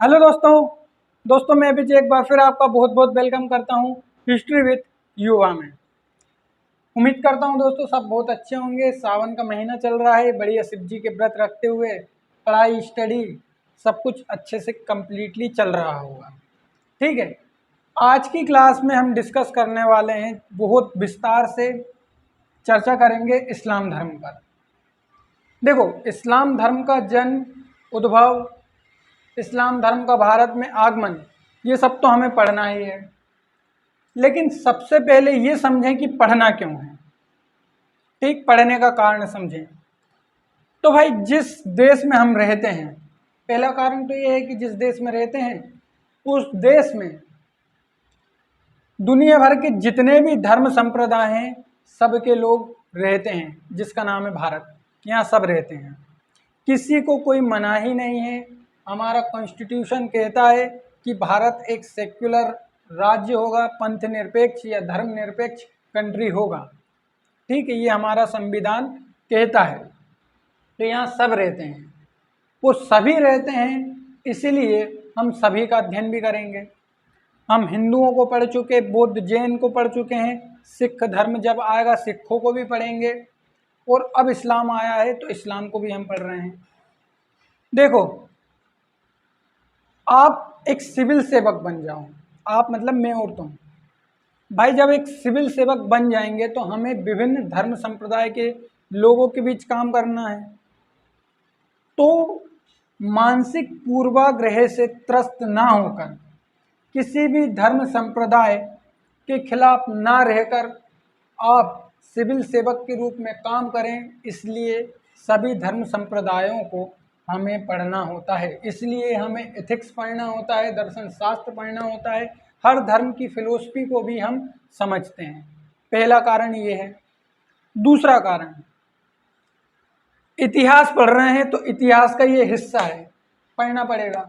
Hello दोस्तों मैं अभी एक बार फिर आपका बहुत बहुत वेलकम करता हूँ हिस्ट्री विथ युवा में। उम्मीद करता हूँ दोस्तों सब बहुत अच्छे होंगे। सावन का महीना चल रहा है, बढ़िया शिव जी के व्रत रखते हुए पढ़ाई स्टडी सब कुछ अच्छे से कंप्लीटली चल रहा होगा। ठीक है, आज की क्लास में हम डिस्कस करने वाले हैं, बहुत विस्तार से चर्चा करेंगे इस्लाम धर्म पर। देखो, इस्लाम धर्म का जन्म, उद्भव, इस्लाम धर्म का भारत में आगमन, ये सब तो हमें पढ़ना ही है, लेकिन सबसे पहले ये समझें कि पढ़ना क्यों है। ठीक, पढ़ने का कारण समझें। तो भाई, जिस देश में हम रहते हैं, पहला कारण तो ये है कि जिस देश में रहते हैं उस देश में दुनिया भर के जितने भी धर्म संप्रदाय हैं सबके लोग रहते हैं, जिसका नाम है भारत। यहाँ सब रहते हैं, किसी को कोई मनाही नहीं है। हमारा कॉन्स्टिट्यूशन कहता है कि भारत एक सेक्युलर राज्य होगा, पंथ निरपेक्ष या धर्म निरपेक्ष कंट्री होगा। ठीक है, ये हमारा संविधान कहता है। तो यहाँ सब रहते हैं, वो सभी रहते हैं, इसीलिए हम सभी का अध्ययन भी करेंगे। हम हिंदुओं को पढ़ चुके, बौद्ध जैन को पढ़ चुके हैं, सिख धर्म जब आएगा सिखों को भी पढ़ेंगे, और अब इस्लाम आया है तो इस्लाम को भी हम पढ़ रहे हैं। देखो, आप एक सिविल सेवक बन जाओ, आप मतलब मैं और तुम भाई, जब एक सिविल सेवक बन जाएंगे तो हमें विभिन्न धर्म संप्रदाय के लोगों के बीच काम करना है। तो मानसिक पूर्वाग्रह से त्रस्त ना होकर, किसी भी धर्म संप्रदाय के खिलाफ ना रहकर आप सिविल सेवक के रूप में काम करें। इसलिए सभी धर्म संप्रदायों को हमें पढ़ना होता है, इसलिए हमें एथिक्स पढ़ना होता है, दर्शन शास्त्र पढ़ना होता है, हर धर्म की फिलोसफी को भी हम समझते हैं। पहला कारण ये है। दूसरा कारण, इतिहास पढ़ रहे हैं तो इतिहास का ये हिस्सा है, पढ़ना पड़ेगा,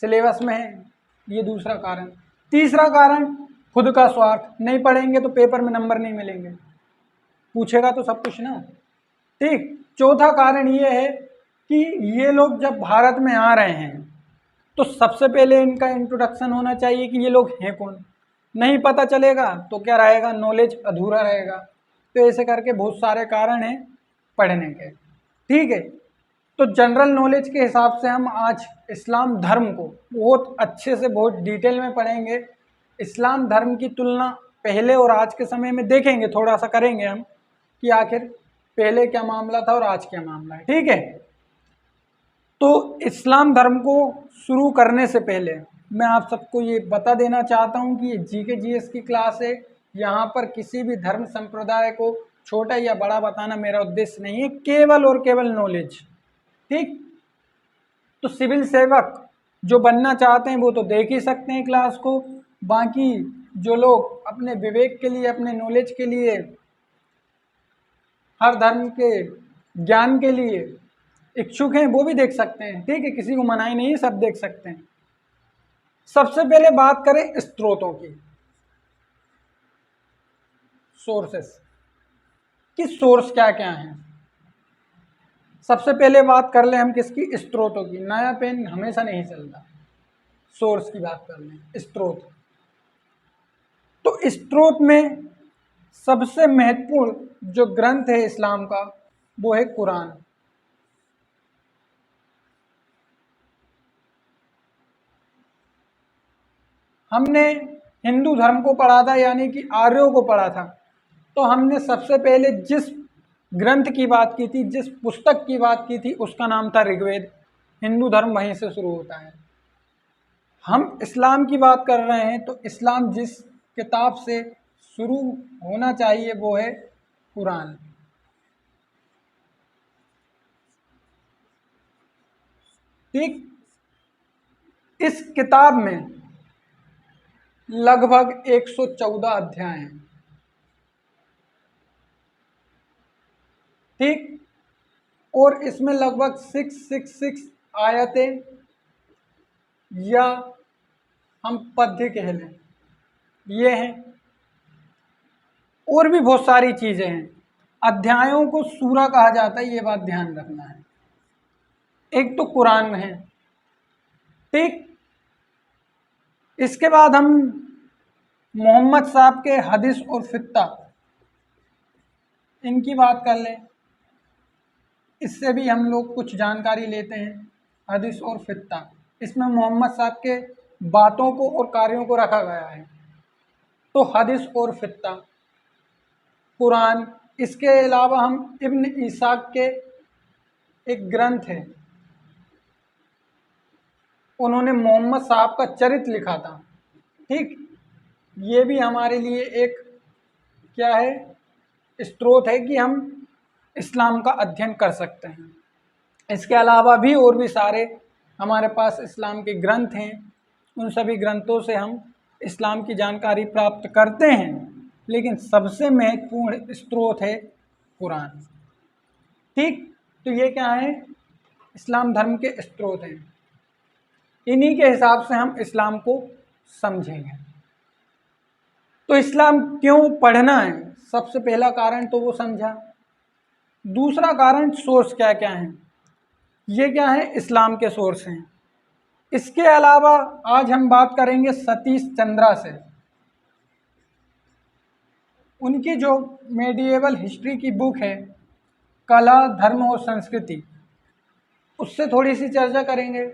सिलेबस में है, ये दूसरा कारण। तीसरा कारण, खुद का स्वार्थ, नहीं पढ़ेंगे तो पेपर में नंबर नहीं मिलेंगे, पूछेगा तो सब कुछ ना। ठीक। चौथा कारण ये है कि ये लोग जब भारत में आ रहे हैं तो सबसे पहले इनका इंट्रोडक्शन होना चाहिए कि ये लोग हैं कौन। नहीं पता चलेगा तो क्या रहेगा, नॉलेज अधूरा रहेगा। तो ऐसे करके बहुत सारे कारण हैं पढ़ने के। ठीक है, तो जनरल नॉलेज के हिसाब से हम आज इस्लाम धर्म को बहुत अच्छे से, बहुत डिटेल में पढ़ेंगे। इस्लाम धर्म की तुलना पहले और आज के समय में देखेंगे, थोड़ा सा करेंगे हम कि आखिर पहले क्या मामला था और आज क्या मामला है। ठीक है, तो इस्लाम धर्म को शुरू करने से पहले मैं आप सबको ये बता देना चाहता हूँ कि ये जीके जीएस की क्लास है। यहाँ पर किसी भी धर्म संप्रदाय को छोटा या बड़ा बताना मेरा उद्देश्य नहीं है, केवल और केवल नॉलेज। ठीक, तो सिविल सेवक जो बनना चाहते हैं वो तो देख ही सकते हैं क्लास को। बाकी जो लोग अपने विवेक के लिए, अपने नॉलेज के लिए, हर धर्म के ज्ञान के लिए इच्छुक हैं वो भी देख सकते हैं। ठीक है, किसी को मनाही नहीं है, सब देख सकते हैं। सबसे पहले बात करें स्रोतों की, सोर्सेस कि सोर्स क्या क्या हैं। सबसे पहले बात कर लें हम किसकी, स्रोतों की। नया पेन हमेशा नहीं चलता, सोर्स की बात कर लें, स्रोत। तो स्रोत में सबसे महत्वपूर्ण जो ग्रंथ है इस्लाम का वो है कुरान। हमने हिंदू धर्म को पढ़ा था, यानी कि आर्यों को पढ़ा था, तो हमने सबसे पहले जिस ग्रंथ की बात की थी, जिस पुस्तक की बात की थी, उसका नाम था ऋग्वेद। हिंदू धर्म वहीं से शुरू होता है। हम इस्लाम की बात कर रहे हैं तो इस्लाम जिस किताब से शुरू होना चाहिए वो है कुरान। ठीक, इस किताब में लगभग 114 अध्याय हैं। ठीक, और इसमें लगभग 666 आयतें या हम पद्य कह लें, ये हैं। और भी बहुत सारी चीज़ें हैं। अध्यायों को सूरा कहा जाता है, ये बात ध्यान रखना है। एक तो कुरान है। ठीक, इसके बाद हम मोहम्मद साहब के हदीस और फित्ता इनकी बात कर लें, इससे भी हम लोग कुछ जानकारी लेते हैं। हदीस और फित्ता, इसमें मोहम्मद साहब के बातों को और कार्यों को रखा गया है। तो हदीस और फित्ता, कुरान, इसके अलावा हम इब्न इसाक के एक ग्रंथ है, उन्होंने मोहम्मद साहब का चरित्र लिखा था। ठीक, ये भी हमारे लिए एक क्या है, स्रोत है कि हम इस्लाम का अध्ययन कर सकते हैं। इसके अलावा भी और भी सारे हमारे पास इस्लाम के ग्रंथ हैं, उन सभी ग्रंथों से हम इस्लाम की जानकारी प्राप्त करते हैं, लेकिन सबसे महत्वपूर्ण स्रोत है कुरान। ठीक, तो ये क्या है, इस्लाम धर्म के स्रोत हैं, इन्हीं के हिसाब से हम इस्लाम को समझेंगे। तो इस्लाम क्यों पढ़ना है, सबसे पहला कारण तो वो समझा। दूसरा कारण सोर्स क्या क्या है, ये क्या है, इस्लाम के सोर्स हैं। इसके अलावा आज हम बात करेंगे सतीश चंद्रा से, उनकी जो मेडिएवल हिस्ट्री की बुक है कला, धर्म और संस्कृति, उससे थोड़ी सी चर्चा करेंगे।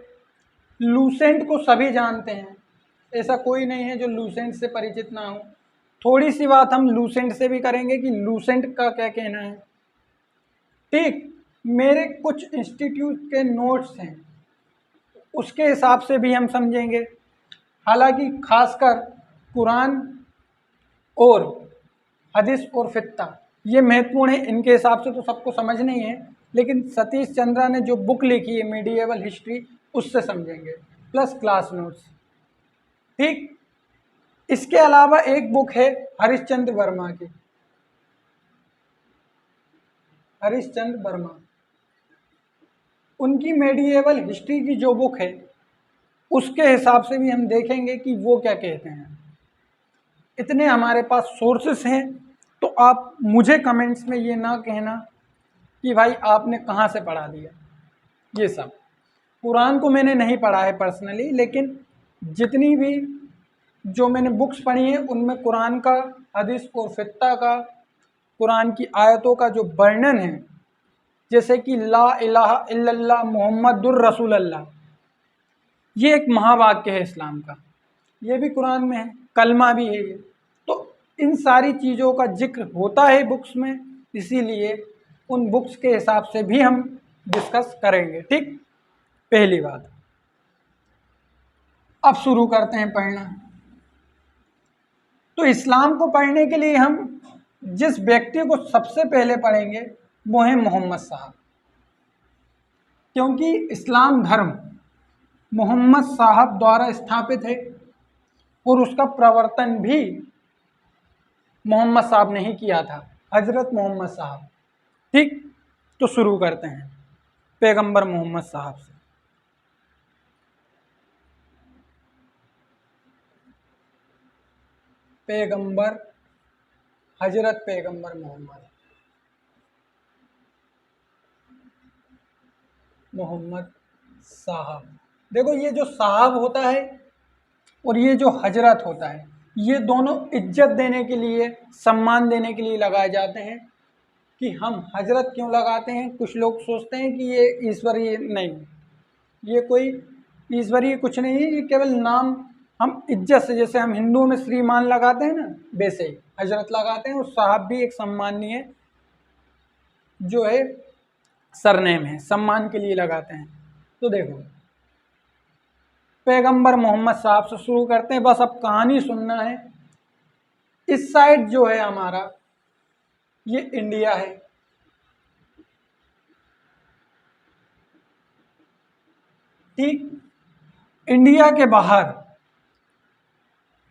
लूसेंट को सभी जानते हैं, ऐसा कोई नहीं है जो लूसेंट से परिचित ना हो। थोड़ी सी बात हम लूसेंट से भी करेंगे कि लूसेंट का क्या कहना है। ठीक, मेरे कुछ इंस्टीट्यूट के नोट्स हैं, उसके हिसाब से भी हम समझेंगे। हालांकि खासकर कुरान और हदीस और फित्ता ये महत्वपूर्ण है, इनके हिसाब से तो सबको समझना ही है, लेकिन सतीश चंद्रा ने जो बुक लिखी है मेडिएवल हिस्ट्री, उससे समझेंगे, प्लस क्लास नोट्स। ठीक, इसके अलावा एक बुक है हरिश्चंद्र वर्मा की, हरिश्चंद्र वर्मा, उनकी मेडिएवल हिस्ट्री की जो बुक है, उसके हिसाब से भी हम देखेंगे कि वो क्या कहते हैं। इतने हमारे पास सोर्सेस हैं, तो आप मुझे कमेंट्स में ये ना कहना कि भाई आपने कहाँ से पढ़ा दिया। ये सब कुरान को मैंने नहीं पढ़ा है पर्सनली, लेकिन जितनी भी जो मैंने बुक्स पढ़ी हैं उनमें कुरान का, हदीस और फित्ता का, कुरान की आयतों का जो वर्णन है, जैसे कि ला इलाहा इल्लल्लाह मुहम्मदुर रसूलुल्लाह, ये एक महावाक्य है इस्लाम का, ये भी कुरान में है, कलमा भी है ये। तो इन सारी चीज़ों का जिक्र होता है बुक्स में, इसीलिए उन बुक्स के हिसाब से भी हम डिस्कस करेंगे। ठीक, पहली बात। अब शुरू करते हैं पढ़ना। तो इस्लाम को पढ़ने के लिए हम जिस व्यक्ति को सबसे पहले पढ़ेंगे वो है मोहम्मद साहब, क्योंकि इस्लाम धर्म मोहम्मद साहब द्वारा स्थापित है और उसका प्रवर्तन भी मोहम्मद साहब ने ही किया था, हजरत मोहम्मद साहब। ठीक, तो शुरू करते हैं पैगंबर मोहम्मद साहब से। पैगंबर, हजरत पैगंबर मोहम्मद साहब। देखो, ये जो साहब होता है और ये जो हजरत होता है, ये दोनों इज्जत देने के लिए, सम्मान देने के लिए लगाए जाते हैं। कि हम हजरत क्यों लगाते हैं, कुछ लोग सोचते हैं कि ये ईश्वरीय नहीं, ये कोई ईश्वरीय कुछ नहीं है, ये केवल नाम हम इज्जत से, जैसे हम हिंदुओं में श्रीमान लगाते हैं ना, वैसे ही हजरत लगाते हैं। और साहब भी एक सम्मानीय जो है सरनेम है, सम्मान के लिए लगाते हैं। तो देखो, पैगंबर मोहम्मद साहब से शुरू करते हैं, बस अब कहानी सुनना है। इस साइड जो है हमारा, ये इंडिया है, ठीक। इंडिया के बाहर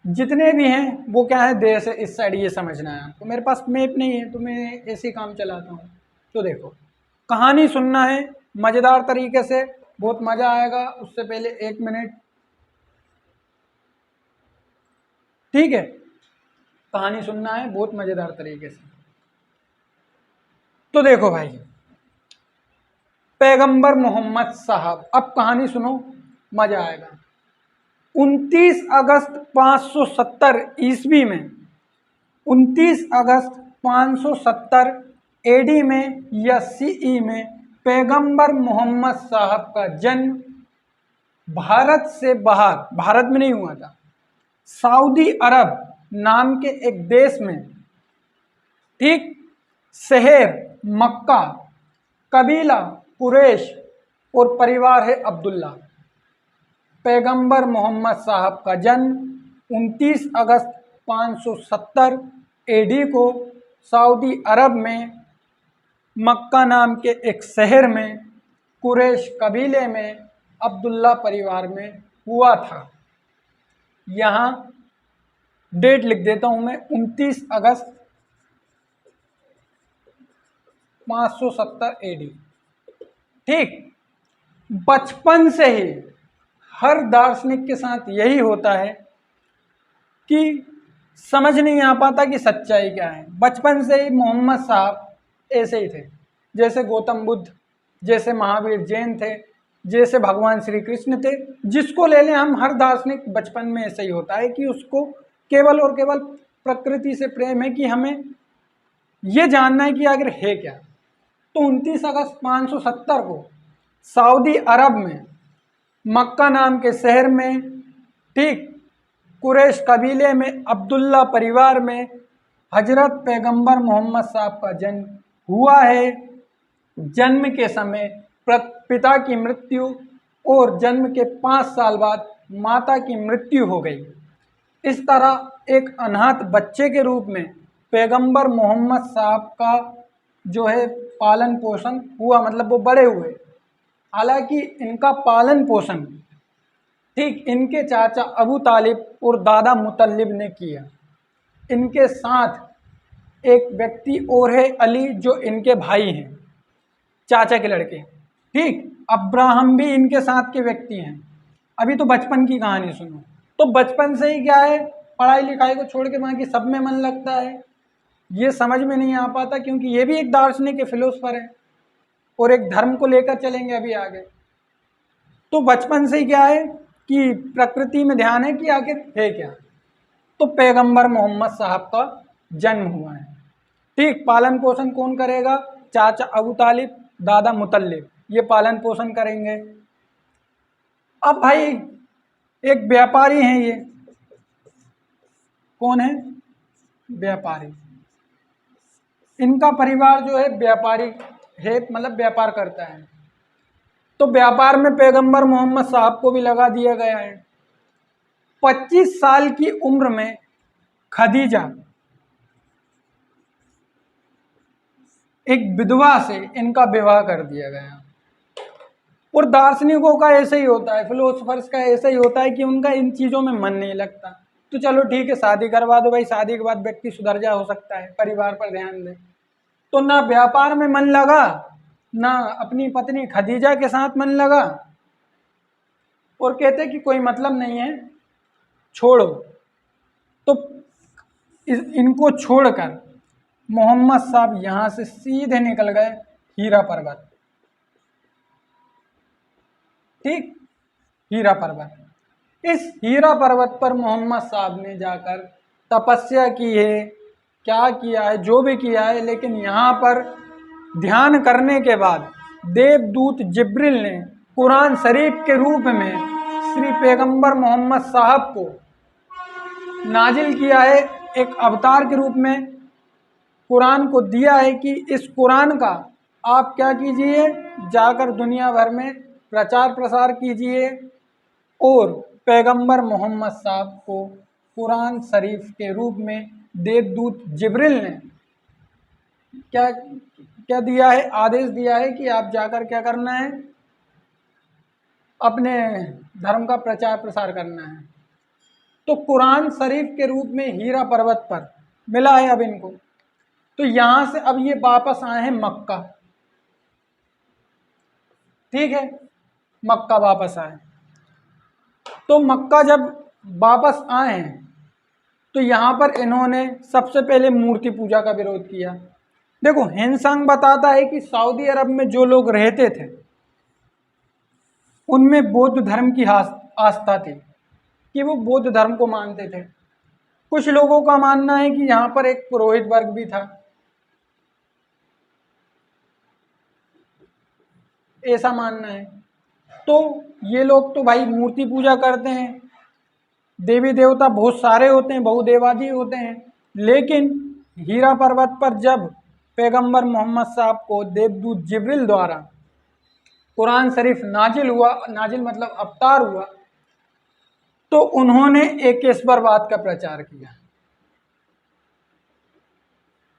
जितने भी हैं वो क्या है, देश है, इस साइड, ये समझना है। तो मेरे पास मैप नहीं है, तो मैं ऐसे काम चलाता हूँ। तो देखो, कहानी सुनना है मज़ेदार तरीके से, बहुत मज़ा आएगा। उससे पहले 1 मिनट, ठीक है, कहानी सुनना है बहुत मज़ेदार तरीके से। तो देखो भाई, पैगंबर मोहम्मद साहब, अब कहानी सुनो, मज़ा आएगा। 29 अगस्त 570 ईस्वी में, 29 अगस्त 570 एडी में या सीई में पैगंबर मोहम्मद साहब का जन्म भारत से बाहर, भारत में नहीं हुआ था, सऊदी अरब नाम के एक देश में, ठीक, शहर मक्का, कबीला कुरैश और परिवार है अब्दुल्ला। पैगंबर मोहम्मद साहब का जन्म 29 अगस्त 570 एडी को सऊदी अरब में मक्का नाम के एक शहर में कुरैश कबीले में अब्दुल्ला परिवार में हुआ था। यहाँ डेट लिख देता हूँ मैं, 29 अगस्त 570 एडी। ठीक, बचपन से ही हर दार्शनिक के साथ यही होता है कि समझ नहीं आ पाता कि सच्चाई क्या है। बचपन से ही मोहम्मद साहब ऐसे ही थे, जैसे गौतम बुद्ध, जैसे महावीर जैन थे, जैसे भगवान श्री कृष्ण थे। जिसको ले लें हम, हर दार्शनिक बचपन में ऐसे ही होता है कि उसको केवल और केवल प्रकृति से प्रेम है कि हमें ये जानना है कि आखिर है क्या। तो 29 अगस्त 570 को सऊदी अरब में मक्का नाम के शहर में, ठीक, कुरैश कबीले में अब्दुल्ला परिवार में हजरत पैगंबर मोहम्मद साहब का जन्म हुआ है। जन्म के समय पिता की मृत्यु और जन्म के 5 साल बाद माता की मृत्यु हो गई। इस तरह एक अनाथ बच्चे के रूप में पैगंबर मोहम्मद साहब का जो है पालन पोषण हुआ, मतलब वो बड़े हुए। हालांकि इनका पालन पोषण, ठीक, इनके चाचा अबू तालिब और दादा मुतल्लिब ने किया। इनके साथ एक व्यक्ति और है अली, जो इनके भाई हैं, चाचा के लड़के, ठीक। अब्राहम भी इनके साथ के व्यक्ति हैं। अभी तो बचपन की कहानी सुनो। तो बचपन से ही क्या है, पढ़ाई लिखाई को छोड़ के बाकी सब में मन लगता है। ये समझ में नहीं आ पाता क्योंकि ये भी एक दार्शनिक फिलोसफर है और एक धर्म को लेकर चलेंगे अभी आगे। तो बचपन से ही क्या है कि प्रकृति में ध्यान है कि आखिर है क्या। तो पैगंबर मोहम्मद साहब का जन्म हुआ है, ठीक। पालन पोषण कौन करेगा? चाचा अबू तालिब, दादा मुतल्लिब, ये पालन पोषण करेंगे। अब भाई एक व्यापारी हैं, ये कौन है? व्यापारी। इनका परिवार जो है व्यापारी है, मतलब व्यापार करता है। तो व्यापार में पैगंबर मोहम्मद साहब को भी लगा दिया गया है। 25 साल की उम्र में खदीजा, एक विधवा से इनका विवाह कर दिया गया। और दार्शनिकों का ऐसे ही होता है, फिलोसफर्स का ऐसे ही होता है कि उनका इन चीज़ों में मन नहीं लगता। तो चलो ठीक है, शादी करवा दो भाई, शादी के बाद व्यक्ति सुधर जा, हो सकता है परिवार पर ध्यान दे। तो ना व्यापार में मन लगा, ना अपनी पत्नी खदीजा के साथ मन लगा, और कहते कि कोई मतलब नहीं है, छोड़ो। तो इनको छोड़कर मोहम्मद साहब यहाँ से सीधे निकल गए हीरा पर्वत, ठीक, हीरा पर्वत। इस हीरा पर्वत पर मोहम्मद साहब ने जाकर तपस्या की है, क्या किया है, जो भी किया है। लेकिन यहाँ पर ध्यान करने के बाद देवदूत जिब्रिल ने कुरान शरीफ के रूप में श्री पैगंबर मोहम्मद साहब को नाजिल किया है, एक अवतार के रूप में कुरान को दिया है कि इस कुरान का आप क्या कीजिए, जाकर दुनिया भर में प्रचार प्रसार कीजिए। और पैगंबर मोहम्मद साहब को कुरान शरीफ के रूप में देवदूत जिब्रिल ने क्या क्या दिया है, आदेश दिया है कि आप जाकर क्या करना है, अपने धर्म का प्रचार प्रसार करना है। तो कुरान शरीफ के रूप में हीरा पर्वत पर मिला है अब इनको। तो यहाँ से अब ये वापस आए हैं मक्का, ठीक है, मक्का वापस आए। तो मक्का जब वापस आए हैं तो यहाँ पर इन्होंने सबसे पहले मूर्ति पूजा का विरोध किया। देखो, हिंसांग बताता है कि सऊदी अरब में जो लोग रहते थे उनमें बौद्ध धर्म की आस्था थी। कि वो बौद्ध धर्म को मानते थे। कुछ लोगों का मानना है कि यहाँ पर एक पुरोहित वर्ग भी था, ऐसा मानना है। तो ये लोग तो भाई मूर्ति पूजा करते हैं, देवी देवता बहुत सारे होते हैं, बहुदेवादी होते हैं, लेकिन हीरा पर्वत पर जब पैगंबर मोहम्मद साहब को देवदूत जिब्रिल द्वारा कुरान शरीफ नाजिल हुआ, नाजिल मतलब अवतार हुआ, तो उन्होंने एकेश्वरवाद का प्रचार किया।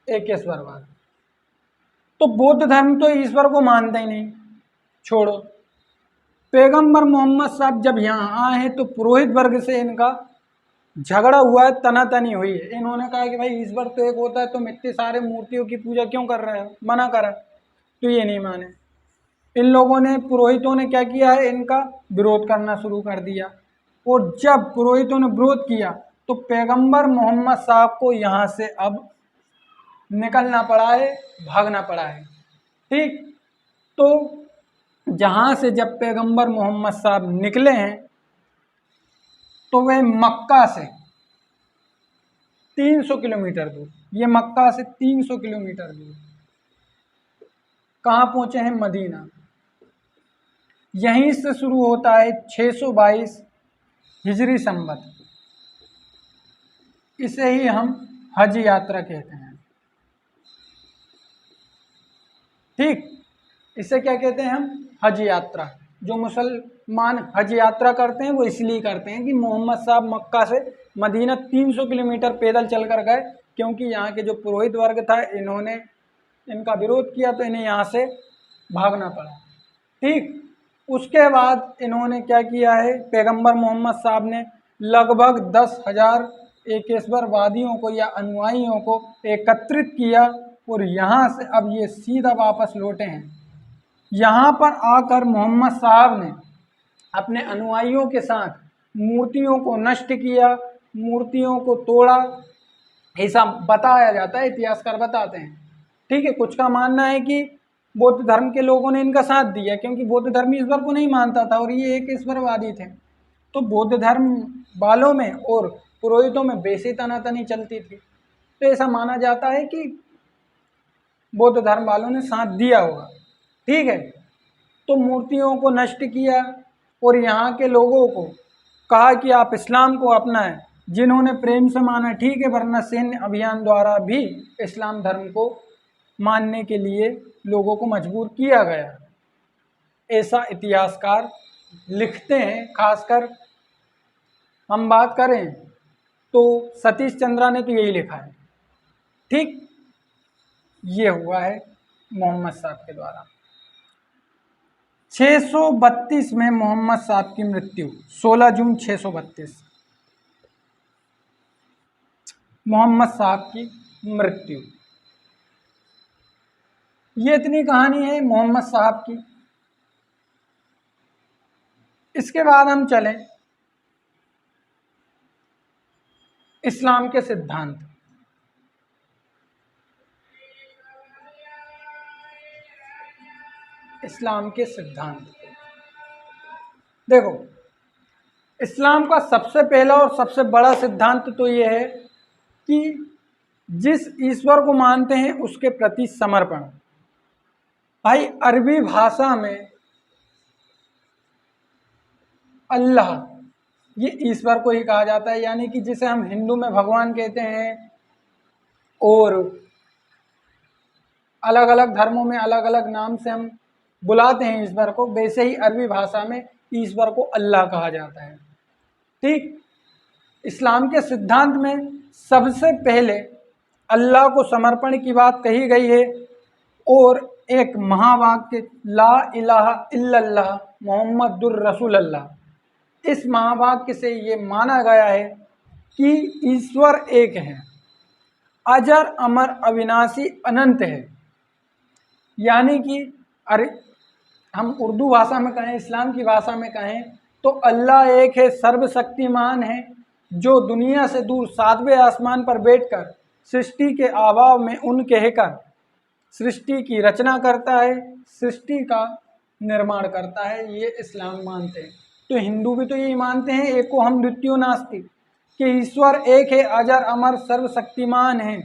एकेश्वरवाद, तो बौद्ध धर्म तो ईश्वर को मानते ही नहीं, छोड़ो। पैगंबर मोहम्मद साहब जब यहाँ आए हैं तो पुरोहित वर्ग से इनका झगड़ा हुआ है, तनातनी हुई है। इन्होंने कहा कि भाई ईश्वर तो एक होता है, तुम इतने सारे मूर्तियों की पूजा क्यों कर रहे हो, मना करा। तो ये नहीं माने। इन लोगों ने, पुरोहितों ने क्या किया है, इनका विरोध करना शुरू कर दिया। और जब पुरोहितों ने विरोध किया तो पैगंबर मोहम्मद साहब को यहाँ से अब निकलना पड़ा है, भागना पड़ा है। ठीक, तो जहाँ से जब पैगंबर मोहम्मद साहब निकले हैं तो वे मक्का से 300 किलोमीटर दूर, ये मक्का से 300 किलोमीटर दूर कहाँ पहुँचे हैं, मदीना। यहीं से शुरू होता है 622 हिजरी संवत, इसे ही हम हज यात्रा कहते हैं। ठीक, इसे क्या कहते हैं हम, हज यात्रा। जो मुसलमान हज यात्रा करते हैं वो इसलिए करते हैं कि मोहम्मद साहब मक्का से मदीना 300 किलोमीटर पैदल चल कर गए, क्योंकि यहाँ के जो पुरोहित वर्ग था इन्होंने इनका विरोध किया तो इन्हें यहाँ से भागना पड़ा। ठीक, उसके बाद इन्होंने क्या किया है, पैगंबर मोहम्मद साहब ने लगभग 10,000 एकेश्वरवादियों को या अनुयायियों को एकत्रित किया और यहाँ से अब ये सीधा वापस लौटे हैं। यहाँ पर आकर मोहम्मद साहब ने अपने अनुयायियों के साथ मूर्तियों को नष्ट किया, मूर्तियों को तोड़ा, ऐसा बताया जाता है, इतिहासकार बताते हैं। ठीक है, कुछ का मानना है कि बौद्ध धर्म के लोगों ने इनका साथ दिया, क्योंकि बौद्ध धर्म ईश्वर को नहीं मानता था और ये एक ईश्वरवादी थे। तो बौद्ध धर्म वालों में और पुरोहितों में बेसी तनातनी चलती थी, तो ऐसा माना जाता है कि बौद्ध धर्म वालों ने साथ दिया होगा। ठीक है, तो मूर्तियों को नष्ट किया और यहाँ के लोगों को कहा कि आप इस्लाम को अपनाएं। जिन्होंने प्रेम से माना ठीक है, वरना सैन्य अभियान द्वारा भी इस्लाम धर्म को मानने के लिए लोगों को मजबूर किया गया, ऐसा इतिहासकार लिखते हैं। खासकर हम बात करें तो सतीश चंद्रा ने तो यही लिखा है। ठीक, ये हुआ है मोहम्मद साहब के द्वारा। 632 में मोहम्मद साहब की मृत्यु, 16 जून 632 मोहम्मद साहब की मृत्यु। ये इतनी कहानी है मोहम्मद साहब की। इसके बाद हम चलें इस्लाम के सिद्धांत। इस्लाम के सिद्धांत देखो, इस्लाम का सबसे पहला और सबसे बड़ा सिद्धांत तो ये है कि जिस ईश्वर को मानते हैं उसके प्रति समर्पण। भाई अरबी भाषा में अल्लाह ये ईश्वर को ही कहा जाता है, यानी कि जिसे हम हिंदू में भगवान कहते हैं और अलग अलग धर्मों में अलग अलग नाम से हम बुलाते हैं ईश्वर को, वैसे ही अरबी भाषा में ईश्वर को अल्लाह कहा जाता है। ठीक, इस्लाम के सिद्धांत में सबसे पहले अल्लाह को समर्पण की बात कही गई है और एक महावाक्य ला इलाहा इल्लल्लाह मोहम्मदुर रसूलुल्लाह, इस महावाक्य से ये माना गया है कि ईश्वर एक है, अजर अमर अविनाशी अनंत है। यानी कि अरे हम उर्दू भाषा में कहें, इस्लाम की भाषा में कहें तो अल्लाह एक है, सर्वशक्तिमान है, जो दुनिया से दूर 7वें आसमान पर बैठकर सृष्टि के अभाव में उन कहकर सृष्टि की रचना करता है, सृष्टि का निर्माण करता है। ये इस्लाम मानते हैं। तो हिंदू भी तो यही मानते हैं, एको हम द्वितीयो नास्ति, कि ईश्वर एक है, अजर अमर सर्वशक्तिमान है,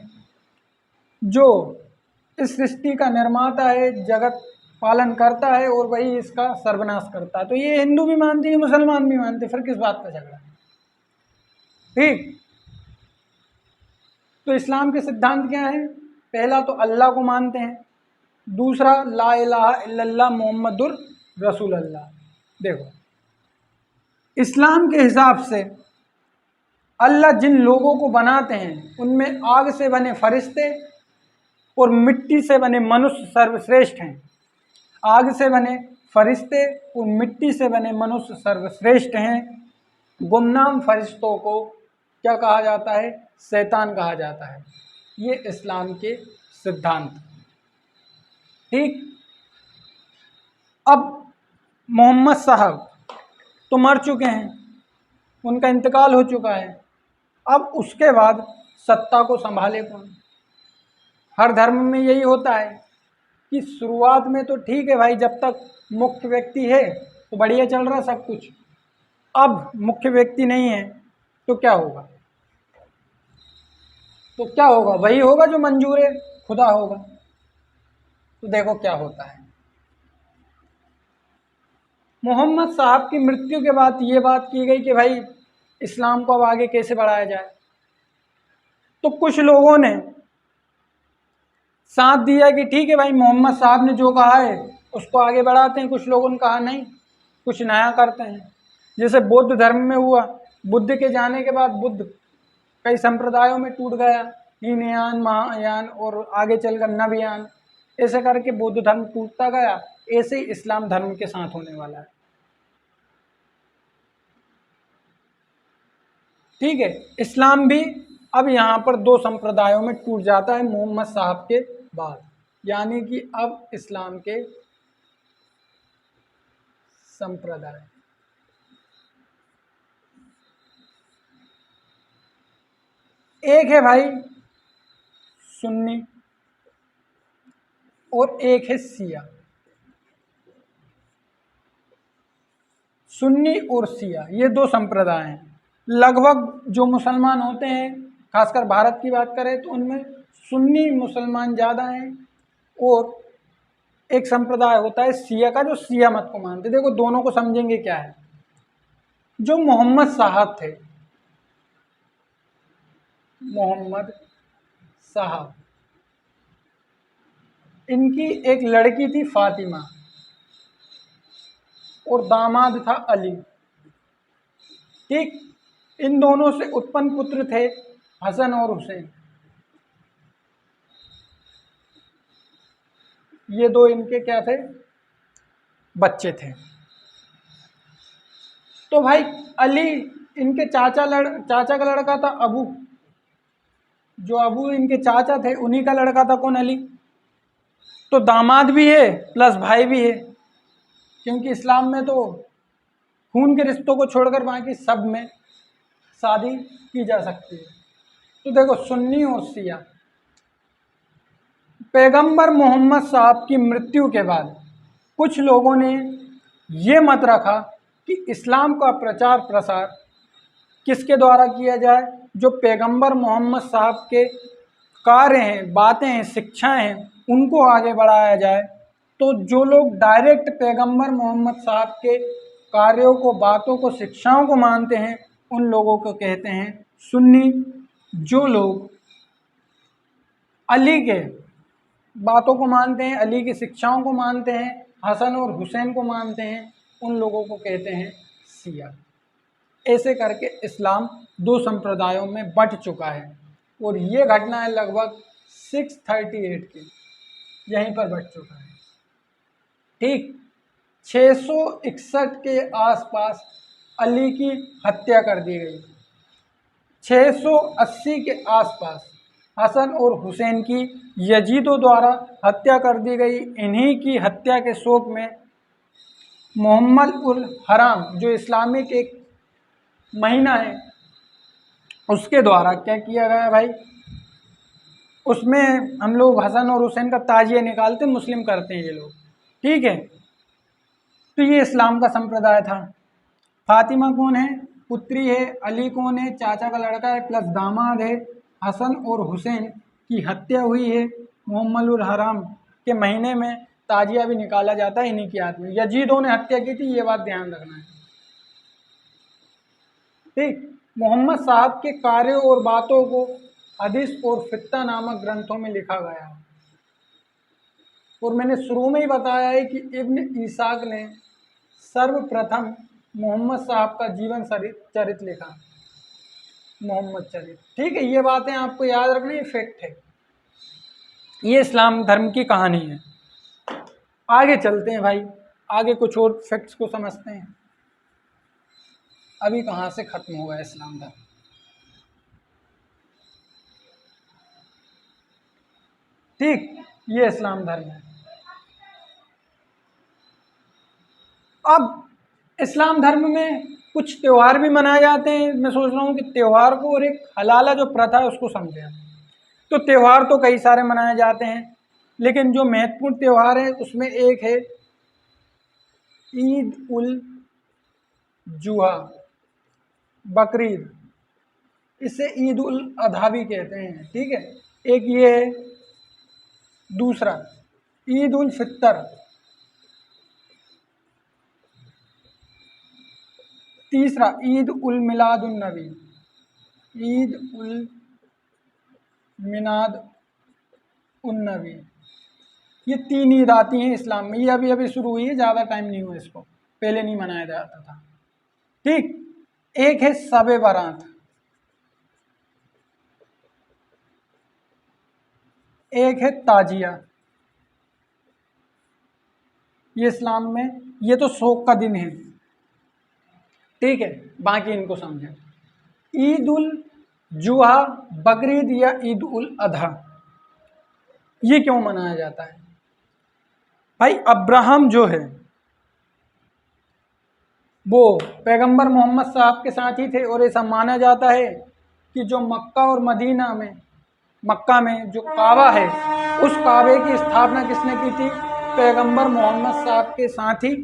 जो इस सृष्टि का निर्माता है, जगत पालन करता है और वही इसका सर्वनाश करता है। तो ये हिंदू भी मानते हैं, मुसलमान भी मानते हैं, फिर किस बात का झगड़ा है? ठीक। तो इस्लाम के सिद्धांत क्या है? पहला तो अल्लाह को मानते हैं, दूसरा ला इलाहा इल्लल्लाह मोहम्मदुर रसूलुल्लाह। देखो, इस्लाम के हिसाब से अल्लाह जिन लोगों को बनाते हैं उनमें आग से बने फरिश्ते और मिट्टी से बने मनुष्य सर्वश्रेष्ठ हैं। आग से बने फरिश्ते और मिट्टी से बने मनुष्य सर्वश्रेष्ठ हैं। गुमनाम फरिश्तों को क्या कहा जाता है? शैतान कहा जाता है। ये इस्लाम के सिद्धांत। ठीक। अब मोहम्मद साहब तो मर चुके हैं, उनका इंतकाल हो चुका है। अब उसके बाद सत्ता को संभाले कौन? हर धर्म में यही होता है कि शुरुआत में तो ठीक है भाई, जब तक मुख्य व्यक्ति है तो बढ़िया चल रहा सब कुछ। अब मुख्य व्यक्ति नहीं है तो क्या होगा? तो क्या होगा? वही होगा जो मंजूर खुदा होगा। तो देखो क्या होता है। मोहम्मद साहब की मृत्यु के बाद ये बात की गई कि भाई इस्लाम को अब आगे कैसे बढ़ाया जाए। तो कुछ लोगों ने साथ दिया कि ठीक है भाई, मोहम्मद साहब ने जो कहा है उसको आगे बढ़ाते हैं। कुछ लोगों ने कहा नहीं, कुछ नया करते हैं। जैसे बौद्ध धर्म में हुआ, बुद्ध के जाने के बाद बुद्ध कई संप्रदायों में टूट गया, हीनयान, महायान और आगे चलकर नवयान। ऐसे करके बौद्ध धर्म टूटता गया। ऐसे ही इस्लाम धर्म के साथ होने वाला है। ठीक है। इस्लाम भी अब यहाँ पर दो संप्रदायों में टूट जाता है मोहम्मद साहब के बाद, यानी कि अब इस्लाम के संप्रदाय, एक है भाई सुन्नी और एक है शिया। सुन्नी और शिया ये दो संप्रदाय हैं। लगभग जो मुसलमान होते हैं, खासकर भारत की बात करें तो उनमें सुन्नी मुसलमान ज़्यादा हैं, और एक संप्रदाय होता है शिया का, जो शिया मत को मानते। देखो दोनों को समझेंगे क्या है। जो मोहम्मद साहब थे, मोहम्मद साहब, इनकी एक लड़की थी फातिमा और दामाद था अली। ठीक। इन दोनों से उत्पन्न पुत्र थे हसन और हुसैन। ये दो इनके क्या थे? बच्चे थे। तो भाई अली इनके चाचा का लड़का था अबू। जो अबू इनके चाचा थे उन्हीं का लड़का था कौन? अली। तो दामाद भी है प्लस भाई भी है, क्योंकि इस्लाम में तो खून के रिश्तों को छोड़कर बाकी सब में शादी की जा सकती है। तो देखो सुन्नी और शिया। पैगंबर मोहम्मद साहब की मृत्यु के बाद कुछ लोगों ने ये मत रखा कि इस्लाम का प्रचार प्रसार किसके द्वारा किया जाए? जो पैगंबर मोहम्मद साहब के कार्य हैं, बातें हैं, शिक्षाएं हैं, उनको आगे बढ़ाया जाए। तो जो लोग डायरेक्ट पैगंबर मोहम्मद साहब के कार्यों को, बातों को, शिक्षाओं को मानते हैं, उन लोगों को कहते हैं सुन्नी। जो लोग अली के बातों को मानते हैं, अली की शिक्षाओं को मानते हैं, हसन और हुसैन को मानते हैं, उन लोगों को कहते हैं शिया। ऐसे करके इस्लाम दो संप्रदायों में बंट चुका है, और ये घटना है लगभग 638 की, यहीं पर बंट चुका है। ठीक। 661 के आसपास अली की हत्या कर दी गई। 680 के आसपास हसन और हुसैन की यजीदों द्वारा हत्या कर दी गई। इन्हीं की हत्या के शोक में मोहम्मद उल हराम, जो इस्लामिक एक महीना है, उसके द्वारा क्या किया गया भाई? उसमें हम लोग हसन और हुसैन का ताजिया निकालते, मुस्लिम करते हैं ये लोग। ठीक है। तो ये इस्लाम का संप्रदाय था। फातिमा कौन है? पुत्री है। अली कौन है? चाचा का लड़का है प्लस दामाद है। हसन और हुसैन की हत्या हुई है मुहम्मदुल हराम के महीने में। ताजिया भी निकाला जाता है इन्हीं की याद में। यजीदों ने हत्या की थी, ये बात ध्यान रखना है। ठीक। मोहम्मद साहब के कार्यों और बातों को हदीस और फित्ता नामक ग्रंथों में लिखा गया है। और मैंने शुरू में ही बताया है कि इब्न ईसाक ने सर्वप्रथम मोहम्मद साहब का जीवन चरित लिखा, मोहम्मद चरित। ठीक है, ये बातें आपको याद रखनी, ये फैक्ट है, ये इस्लाम धर्म की कहानी है। आगे चलते हैं भाई, आगे कुछ और फैक्ट्स को समझते हैं। अभी कहाँ से खत्म हुआ इस्लाम धर्म। ठीक, ये इस्लाम धर्म है। अब इस्लाम धर्म में कुछ त्यौहार भी मनाए जाते हैं। मैं सोच रहा हूँ कि त्यौहार को और एक हलाला जो प्रथा है उसको समझें। तो त्यौहार तो कई सारे मनाए जाते हैं, लेकिन जो महत्वपूर्ण त्यौहार है उसमें एक है ईद उल जुहा, बकरीद, इसे ईद उल अधा भी कहते हैं। ठीक है, एक ये है। दूसरा ईद उल फितर। तीसरा ईद उल मिलाद उन नबी, ईद उल मिलाद उन नबी। ये 3 ईद आती हैं इस्लाम में। ये अभी अभी शुरू हुई है, ज़्यादा टाइम नहीं हुआ इसको, पहले नहीं मनाया जाता था। ठीक। एक है शब बारात, एक है ताजिया। ये इस्लाम में, ये तो शोक का दिन है। ठीक है, बाकी इनको समझें। ईद उल जुहा, बकरीद या ईद उल अधा, ये क्यों मनाया जाता है भाई? अब्राहम जो है वो पैगंबर मोहम्मद साहब के साथ ही थे, और ऐसा माना जाता है कि जो मक्का और मदीना में, मक्का में जो काबा है, उस काबे की स्थापना किसने की थी? पैगंबर मोहम्मद साहब के साथ ही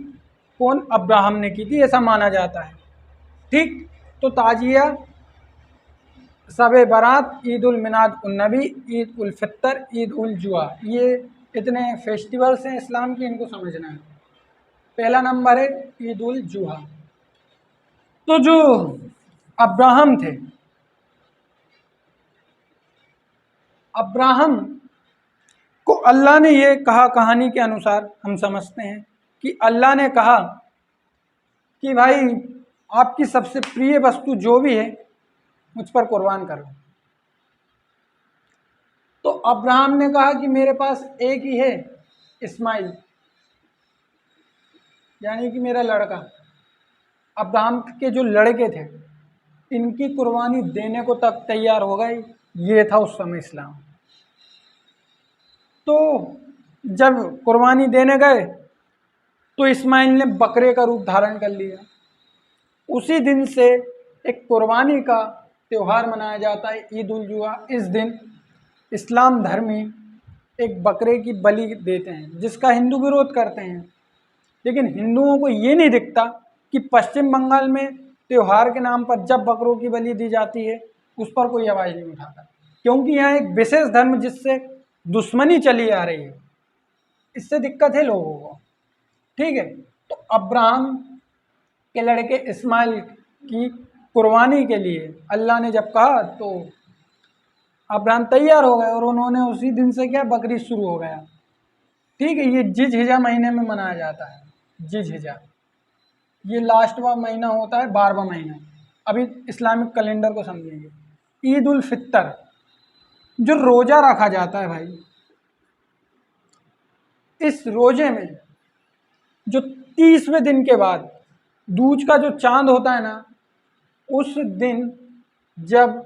कौन? अब्राहम ने की थी, ऐसा माना जाता है। ठीक। तो ताजिया, शब बारात, ईद उल मिलाद उन नबी, ईद उल फितर, ईद उल जुहा, ये इतने फेस्टिवल्स हैं इस्लाम के, इनको समझना है। पहला नंबर है ईद उल जुहा। तो जो अब्राहम थे, अब्राहम को अल्लाह ने ये कहा, कहानी के अनुसार हम समझते हैं कि अल्लाह ने कहा कि भाई आपकी सबसे प्रिय वस्तु जो भी है मुझ पर कुर्बान करो। तो अब्राहम ने कहा कि मेरे पास एक ही है, इस्माइल, यानी कि मेरा लड़का। अब्राहम के जो लड़के थे, इनकी कुर्बानी देने को तक तैयार हो गए। ये था उस समय इस्लाम। तो जब कुर्बानी देने गए तो इस्माइल ने बकरे का रूप धारण कर लिया। उसी दिन से एक कुर्बानी का त्यौहार मनाया जाता है, ईद उल जुहा। इस दिन इस्लाम धर्मी एक बकरे की बलि देते हैं, जिसका हिंदू विरोध करते हैं। लेकिन हिंदुओं को ये नहीं दिखता कि पश्चिम बंगाल में त्यौहार के नाम पर जब बकरों की बलि दी जाती है, उस पर कोई आवाज़ नहीं उठाता, क्योंकि यहाँ एक विशेष धर्म जिससे दुश्मनी चली आ रही है, इससे दिक्कत है लोगों को। ठीक है। तो अब्राहम के लड़के इस्माइल की कुर्बानी के लिए अल्लाह ने जब कहा तो अब्राहम तैयार हो गए, और उन्होंने उसी दिन से क्या, बकरीद शुरू हो गया। ठीक है, ये जिज हिजा महीने में मनाया जाता है। जिज हिजा ये लास्टवा महीना होता है, 12वां महीना। अभी इस्लामिक कैलेंडर को समझेंगे। ईद उल फितर, जो रोज़ा रखा जाता है भाई, इस रोजे में जो 30वें दिन के बाद दूज का जो चांद होता है ना, उस दिन जब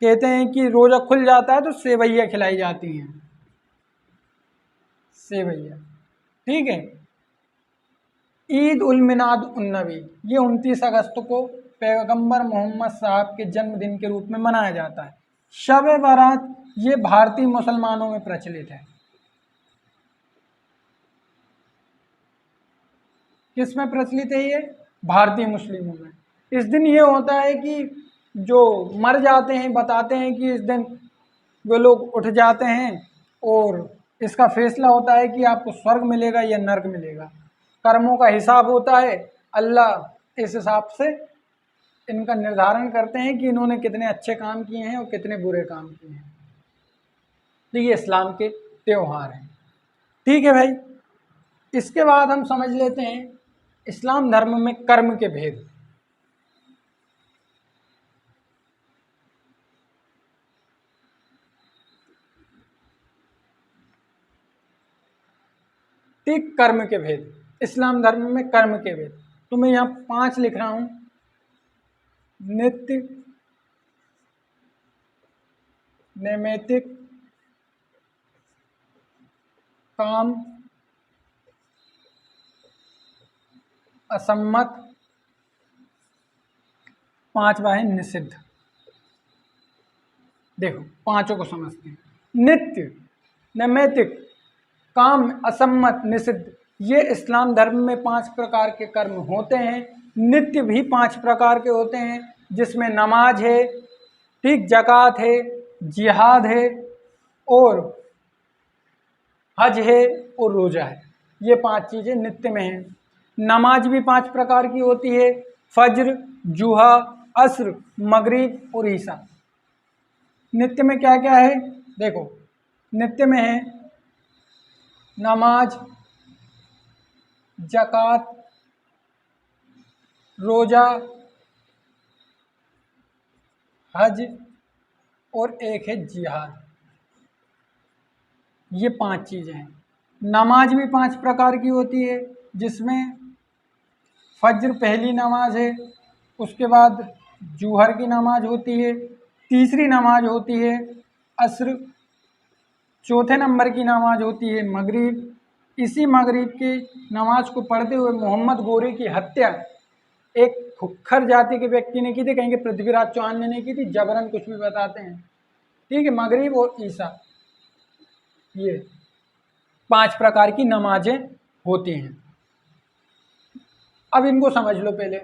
कहते हैं कि रोज़ा खुल जाता है तो सेवैया खिलाई जाती हैं, सेवैया। ठीक है। ईद उल मिलाद उन नबी, ये 29 अगस्त को पैगंबर मोहम्मद साहब के जन्मदिन के रूप में मनाया जाता है। शब बारात, ये भारतीय मुसलमानों में प्रचलित है। किस में प्रचलित है ये? भारतीय मुस्लिमों में। इस दिन ये होता है कि जो मर जाते हैं बताते हैं कि इस दिन वे लोग उठ जाते हैं और इसका फैसला होता है कि आपको स्वर्ग मिलेगा या नर्क मिलेगा। कर्मों का हिसाब होता है, अल्लाह इस हिसाब से इनका निर्धारण करते हैं कि इन्होंने कितने अच्छे काम किए हैं और कितने बुरे काम किए हैं। तो ये इस्लाम के त्यौहार हैं। ठीक है भाई, इसके बाद हम समझ लेते हैं इस्लाम धर्म में कर्म के भेद। ठीक, कर्म के भेद, इस्लाम धर्म में कर्म के भेद। तो मैं यहाँ 5 लिख रहा हूँ। नित्य, नैमित्तिक, काम, असम्मत, 5वां है निषिद्ध। देखो पांचों को समझते हैं। नित्य, नैमित्तिक, काम, असम्मत, निषिद्ध, ये इस्लाम धर्म में 5 प्रकार के कर्म होते हैं। नित्य भी 5 प्रकार के होते हैं, जिसमें नमाज है, ठीक, ज़कात है, जिहाद है और हज है और रोज़ा है। ये 5 चीज़ें नित्य में हैं। नमाज भी 5 प्रकार की होती है, फज्र, जुहा, असर, मगरिब और ईशा। नित्य में क्या क्या है? देखो, नित्य में है नमाज, ज़कात, रोज़ा, हज और एक है जिहाद। ये 5 चीज़ें हैं। नमाज भी 5 प्रकार की होती है, जिसमें फज्र पहली नमाज है, उसके बाद जुहर की नमाज होती है, तीसरी नमाज होती है असर, चौथे नंबर की नमाज होती है मगरिब। इसी मगरिब की नमाज को पढ़ते हुए मोहम्मद गोरे की हत्या एक खुखर जाति के व्यक्ति ने की थी, कहेंगे पृथ्वीराज चौहान ने नहीं की थी, जबरन कुछ भी बताते हैं। ठीक है, मगरिब और ईशा, ये 5 प्रकार की नमाजें होती हैं। अब इनको समझ लो। पहले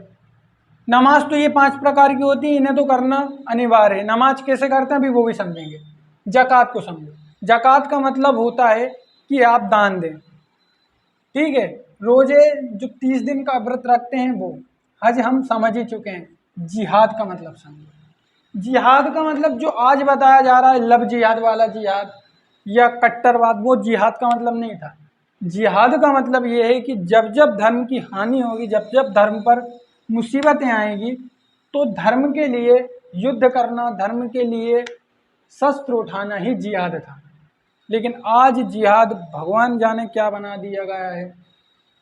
नमाज तो ये 5 प्रकार की होती है, इन्हें तो करना अनिवार्य है। नमाज कैसे करते हैं अभी वो भी समझेंगे। ज़कात को समझो। ज़कात का मतलब होता है कि आप दान दें। ठीक है, रोजे जो 30 दिन का व्रत रखते हैं वो। हज हम समझ ही चुके हैं। जिहाद का मतलब समझो। जिहाद का मतलब जो आज बताया जा रहा है लव जिहाद वाला जिहाद या कट्टरवाद, वो जिहाद का मतलब नहीं था। जिहाद का मतलब ये है कि जब जब धर्म की हानि होगी, जब जब धर्म पर मुसीबतें आएगी, तो धर्म के लिए युद्ध करना, धर्म के लिए शस्त्र उठाना ही जिहाद था। लेकिन आज जिहाद भगवान जाने क्या बना दिया गया है।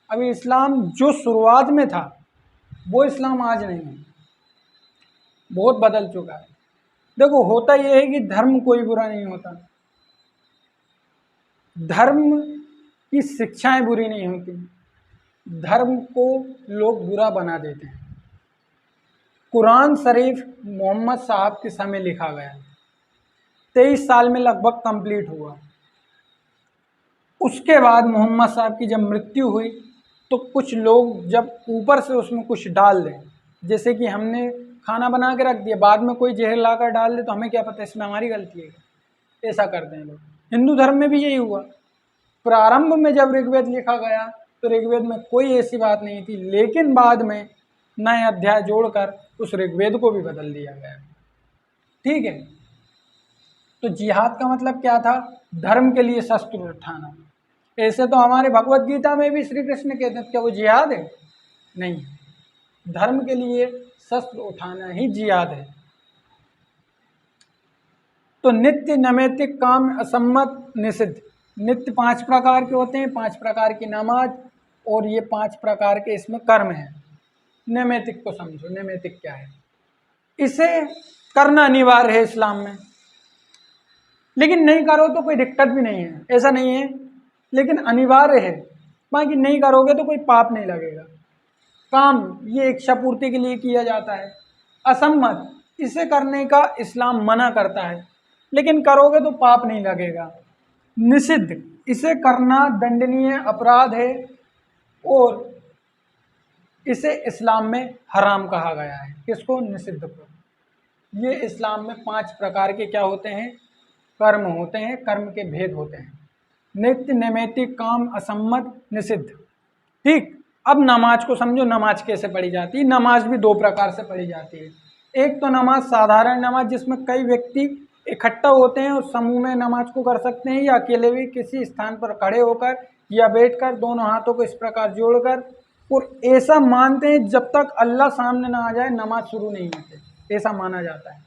अभी इस्लाम जो शुरुआत में था वो इस्लाम आज नहीं है, बहुत बदल चुका है। देखो, होता यह है कि धर्म कोई बुरा नहीं होता, धर्म की शिक्षाएं बुरी नहीं होती, धर्म को लोग बुरा बना देते हैं। कुरान शरीफ मोहम्मद साहब के समय लिखा गया, 23 साल में लगभग कंप्लीट हुआ। उसके बाद मोहम्मद साहब की जब मृत्यु हुई तो कुछ लोग जब ऊपर से उसमें कुछ डाल दें, जैसे कि हमने खाना बना के रख दिया, बाद में कोई जहर ला कर डाल दे तो हमें क्या पता इसमें हमारी गलती है, ऐसा करते हैं लोग। हिंदू धर्म में भी यही हुआ। प्रारंभ में जब ऋग्वेद लिखा गया तो ऋग्वेद में कोई ऐसी बात नहीं थी, लेकिन बाद में नए अध्याय जोड़कर उस ऋग्वेद को भी बदल दिया गया। ठीक है, तो जिहाद का मतलब क्या था? धर्म के लिए शस्त्र उठाना। ऐसे तो हमारे भगवत गीता में भी श्री कृष्ण कहते हैं, क्या वो जिहाद है? नहीं, धर्म के लिए शस्त्र उठाना ही जिहाद है। तो नित्य, नैमित्तिक, काम, असम्मत, निषिद्ध, नित्य 5 प्रकार के होते हैं, 5 प्रकार की नमाज, और ये 5 प्रकार के इसमें कर्म हैं। नैमित्तिक को समझो। नैमित्तिक क्या है? इसे करना अनिवार्य है इस्लाम में, लेकिन नहीं करो तो कोई दिक्कत भी नहीं है, ऐसा नहीं है, लेकिन अनिवार्य है। बाकी नहीं करोगे तो कोई पाप नहीं लगेगा। काम, ये इच्छा पूर्ति के लिए किया जाता है। असम्मत, इसे करने का इस्लाम मना करता है, लेकिन करोगे तो पाप नहीं लगेगा। निषिद्ध, इसे करना दंडनीय अपराध है और इसे इस्लाम में हराम कहा गया है। किसको? निषिद्ध को। ये इस्लाम में 5 प्रकार के क्या होते हैं? कर्म होते हैं, कर्म के भेद होते हैं। नित्य, नैमित्तिक, काम, असम्मत, निषिद्ध। ठीक। अब नमाज को समझो, नमाज कैसे पढ़ी जाती है। नमाज भी 2 प्रकार से पढ़ी जाती है। एक तो नमाज साधारण नमाज, जिसमें कई व्यक्ति इकट्ठा होते हैं और समूह में नमाज को कर सकते हैं, या अकेले भी किसी स्थान पर खड़े होकर या बैठकर दोनों हाथों को इस प्रकार जोड़कर, और ऐसा मानते हैं जब तक अल्लाह सामने ना आ जाए नमाज शुरू नहीं होती, ऐसा माना जाता है।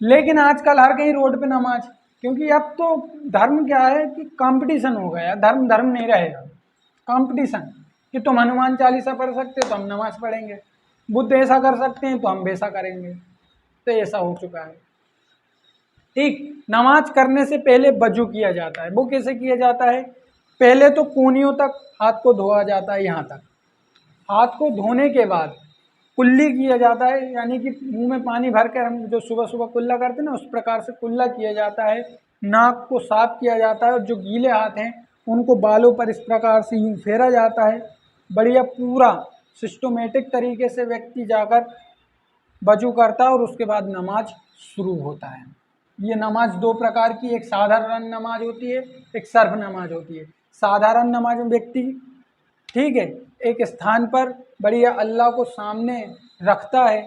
लेकिन आजकल हर कहीं रोड पे नमाज, क्योंकि अब तो धर्म क्या है कि कंपटीशन हो गया। धर्म धर्म नहीं रहेगा, कंपटीशन, कि तुम हनुमान चालीसा पढ़ सकते हो तो हम नमाज पढ़ेंगे, बुद्ध ऐसा कर सकते हैं तो हम वैसा करेंगे। तो ऐसा हो चुका है। ठीक। नमाज करने से पहले वजू किया जाता है। वो कैसे किया जाता है? पहले तो कोहनियों तक हाथ को धोया जाता है, यहाँ तक। हाथ को धोने के बाद कुल्ली किया जाता है, यानी कि मुंह में पानी भरकर हम जो सुबह सुबह कुल्ला करते हैं ना, उस प्रकार से कुल्ला किया जाता है। नाक को साफ किया जाता है, और जो गीले हाथ हैं उनको बालों पर इस प्रकार से यूँ फेरा जाता है। बढ़िया पूरा सिस्टमेटिक तरीके से व्यक्ति जाकर वजू करता है, और उसके बाद नमाज शुरू होता है। ये नमाज 2 प्रकार की, एक साधारण नमाज होती है, एक सर्फ नमाज होती है। साधारण नमाज में व्यक्ति, ठीक है, एक स्थान पर बढ़िया अल्लाह को सामने रखता है,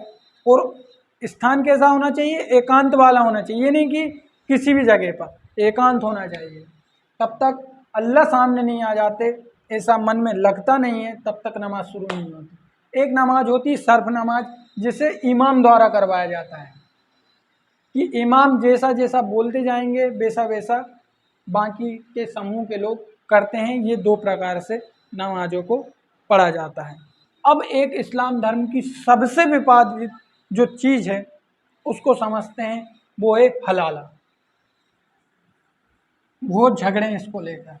और स्थान कैसा होना चाहिए? एकांत वाला होना चाहिए। ये नहीं कि किसी भी जगह पर, एकांत होना चाहिए। तब तक अल्लाह सामने नहीं आ जाते, ऐसा मन में लगता नहीं है, तब तक नमाज शुरू नहीं होती। एक नमाज होती है सर्फ नमाज, जिसे इमाम द्वारा करवाया जाता है, कि इमाम जैसा जैसा बोलते जाएंगे वैसा वैसा बाकी के समूह के लोग करते हैं। ये 2 प्रकार से नमाजों को पढ़ा जाता है। अब एक इस्लाम धर्म की सबसे विवादित जो चीज़ है उसको समझते हैं, वो है हलाला। बहुत झगड़े हैं इसको लेकर।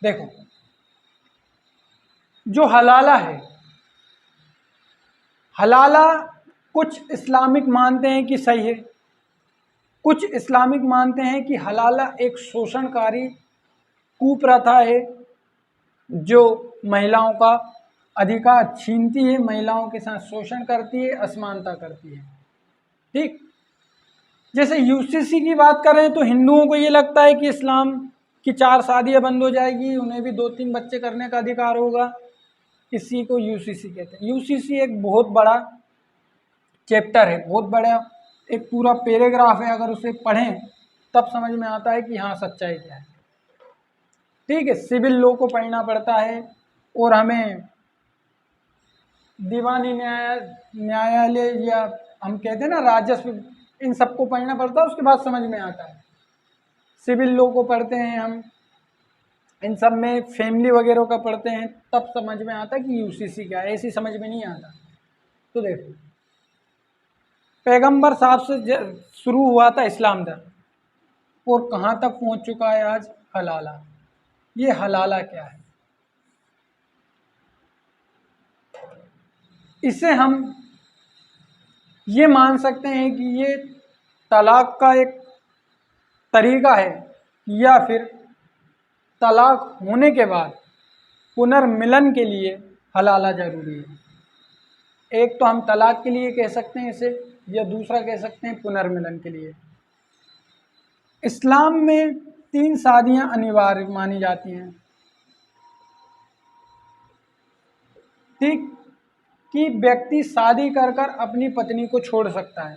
देखो, जो हलाला है, हलाला कुछ इस्लामिक मानते हैं कि सही है, कुछ इस्लामिक मानते हैं कि हलाला एक शोषणकारी कुप्रथा है, जो महिलाओं का अधिकार छीनती है, महिलाओं के साथ शोषण करती है, असमानता करती है। ठीक। जैसे यूसीसी की बात करें तो हिंदुओं को ये लगता है कि इस्लाम की 4 शादियां बंद हो जाएगी, उन्हें भी 2-3 बच्चे करने का अधिकार होगा। इसी को यूसीसी कहते हैं। यूसीसी एक बहुत बड़ा चैप्टर है, बहुत बड़ा एक पूरा पैराग्राफ है। अगर उसे पढ़ें तब समझ में आता है कि हाँ सच्चाई क्या है। ठीक है। सिविल लॉ को पढ़ना पड़ता है, और हमें दीवानी न्यायालय, या हम कहते हैं ना राजस्व, इन सबको पढ़ना पड़ता है, उसके बाद समझ में आता है। सिविल लॉ को पढ़ते हैं हम, इन सब में फैमिली वगैरह का पढ़ते हैं, तब समझ में आता है कि यूसीसी क्या है। ऐसी समझ में नहीं आता। तो देखो, पैगंबर साहब से शुरू हुआ था इस्लाम धर्म, और कहाँ तक पहुँच चुका है आज? हलाला। ये हलाला क्या है? इसे हम ये मान सकते हैं कि ये तलाक का एक तरीका है, या फिर तलाक होने के बाद पुनर्मिलन के लिए हलाला जरूरी है। एक तो हम तलाक के लिए कह सकते हैं इसे, या दूसरा कह सकते हैं पुनर्मिलन के लिए। इस्लाम में 3 शादियां अनिवार्य मानी जाती हैं। ठीक। कि व्यक्ति शादी कर कर अपनी पत्नी को छोड़ सकता है।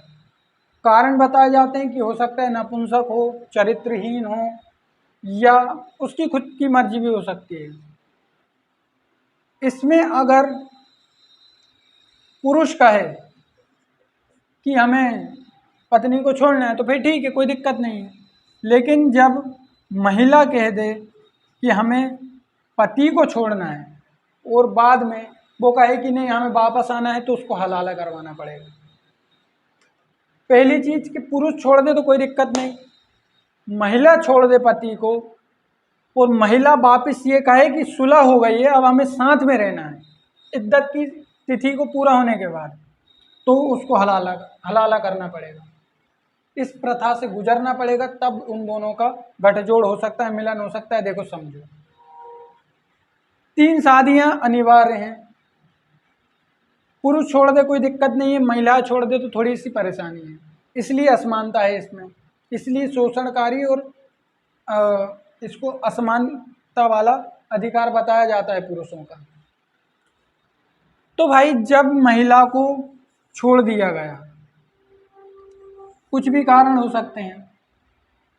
कारण बताए जाते हैं कि हो सकता है नपुंसक हो, चरित्रहीन हो, या उसकी खुद की मर्जी भी हो सकती है। इसमें अगर पुरुष कहे कि हमें पत्नी को छोड़ना है तो फिर ठीक है, कोई दिक्कत नहीं है। लेकिन जब महिला कह दे कि हमें पति को छोड़ना है, और बाद में वो कहे कि नहीं हमें वापस आना है, तो उसको हलाला करवाना पड़ेगा। पहली चीज़ कि पुरुष छोड़ दे तो कोई दिक्कत नहीं, महिला छोड़ दे पति को, और महिला वापस ये कहे कि सुलह हो गई है, अब हमें साथ में रहना है, इद्दत की तिथि को पूरा होने के बाद, तो उसको हलाला करना पड़ेगा। इस प्रथा से गुजरना पड़ेगा, तब उन दोनों का गठजोड़ हो सकता है, मिलन हो सकता है। देखो समझो, 3 शादियां अनिवार्य हैं। पुरुष छोड़ दे कोई दिक्कत नहीं है, महिला छोड़ दे तो थोड़ी सी परेशानी है, इसलिए असमानता है इसमें, इसलिए शोषणकारी और इसको असमानता वाला अधिकार बताया जाता है पुरुषों का। तो भाई जब महिला को छोड़ दिया गया, कुछ भी कारण हो सकते हैं,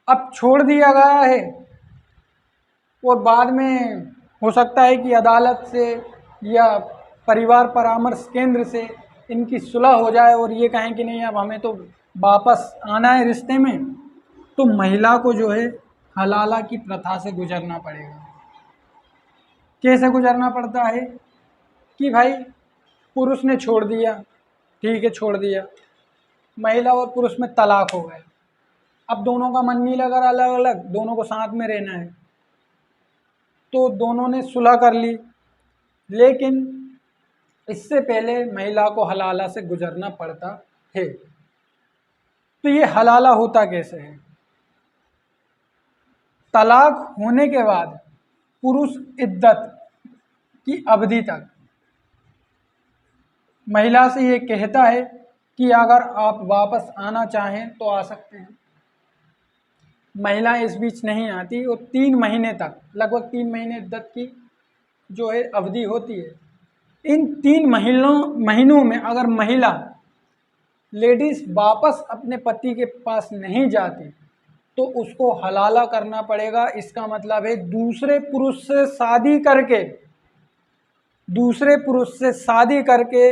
अब छोड़ दिया गया है और बाद में हो सकता है कि अदालत से या परिवार परामर्श केंद्र से इनकी सुलह हो जाए और ये कहें कि नहीं अब हमें तो वापस आना है रिश्ते में, तो महिला को जो है हलाला की प्रथा से गुजरना पड़ेगा। कैसे गुजरना पड़ता है कि भाई पुरुष ने छोड़ दिया, ठीक है छोड़ दिया, महिला और पुरुष में तलाक हो गए, अब दोनों का मन नहीं लगा अलग अलग, दोनों को साथ में रहना है, तो दोनों ने सुलह कर ली, लेकिन इससे पहले महिला को हलाला से गुजरना पड़ता है। तो ये हलाला होता कैसे है? तलाक होने के बाद पुरुष इद्दत की अवधि तक महिला से ये कहता है कि अगर आप वापस आना चाहें तो आ सकते हैं। महिला इस बीच नहीं आती और 3 महीने तक, लगभग 3 महीने इद्दत की जो है अवधि होती है। इन 3 महीनों में अगर महिला लेडीज वापस अपने पति के पास नहीं जाती तो उसको हलाला करना पड़ेगा। इसका मतलब है दूसरे पुरुष से शादी करके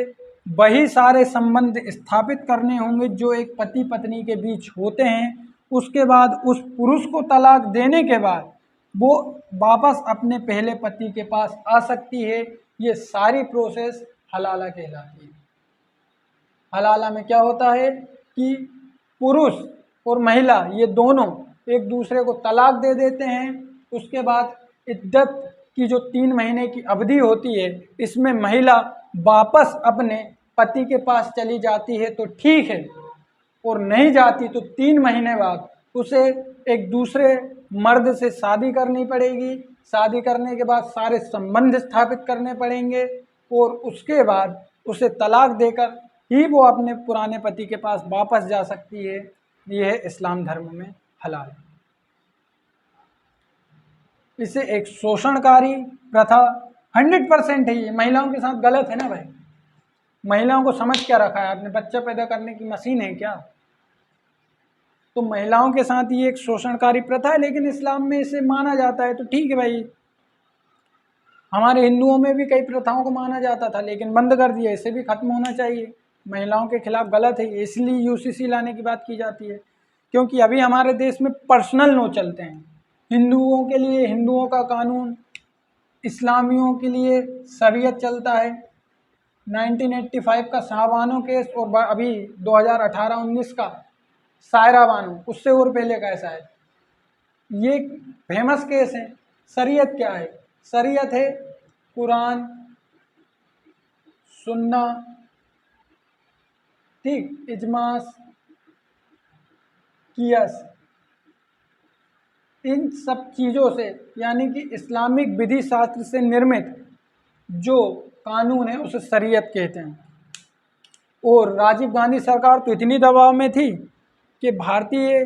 वही सारे संबंध स्थापित करने होंगे जो एक पति पत्नी के बीच होते हैं। उसके बाद उस पुरुष को तलाक देने के बाद वो वापस अपने पहले पति के पास आ सकती है। ये सारी प्रोसेस हलाला कहलाती है। हलाला में क्या होता है कि पुरुष और महिला ये दोनों एक दूसरे को तलाक दे देते हैं। उसके बाद इद्दत की जो 3 महीने की अवधि होती है, इसमें महिला वापस अपने पति के पास चली जाती है तो ठीक है, और नहीं जाती तो 3 महीने बाद उसे एक दूसरे मर्द से शादी करनी पड़ेगी। शादी करने के बाद सारे संबंध स्थापित करने पड़ेंगे और उसके बाद उसे तलाक देकर ही वो अपने पुराने पति के पास वापस जा सकती है। ये है इस्लाम धर्म में हलाल। इसे एक शोषणकारी प्रथा 100% है। ये महिलाओं के साथ गलत है ना भाई। महिलाओं को समझ क्या रखा है? आपने बच्चा पैदा करने की मशीन है क्या? तो महिलाओं के साथ ये एक शोषणकारी प्रथा है, लेकिन इस्लाम में इसे माना जाता है तो ठीक है भाई। हमारे हिंदुओं में भी कई प्रथाओं को माना जाता था लेकिन बंद कर दिया। इसे भी खत्म होना चाहिए। महिलाओं के खिलाफ गलत है, इसलिए यूसीसी लाने की बात की जाती है, क्योंकि अभी हमारे देश में पर्सनल लॉ चलते हैं। हिंदुओं के लिए हिंदुओं का कानून, इस्लामियों के लिए शरीयत चलता है। 1985 का शाहबानो केस और अभी 2018-19 का सायरा बानो, उससे और पहले का है शायद, ये फेमस केस है। शरीयत क्या है? शरीयत है कुरान, सुन्ना, ठीक, इजमास, कियास, इन सब चीज़ों से, यानी कि इस्लामिक विधि शास्त्र से निर्मित जो कानून है उसे शरीयत कहते हैं। और राजीव गांधी सरकार तो इतनी दबाव में थी कि भारतीय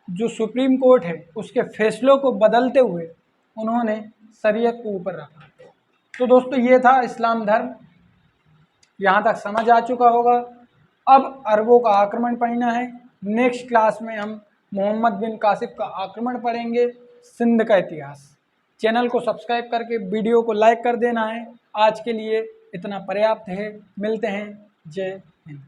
जो सुप्रीम कोर्ट है उसके फैसलों को बदलते हुए उन्होंने शरीयत को ऊपर रखा। तो दोस्तों ये था इस्लाम धर्म। यहाँ तक समझ आ चुका होगा। अब अरबों का आक्रमण पढ़ना है। नेक्स्ट क्लास में हम मोहम्मद बिन कासिफ का आक्रमण पढ़ेंगे, सिंध का इतिहास। चैनल को सब्सक्राइब करके वीडियो को लाइक कर देना है। आज के लिए इतना पर्याप्त है। मिलते हैं। जय हिंद।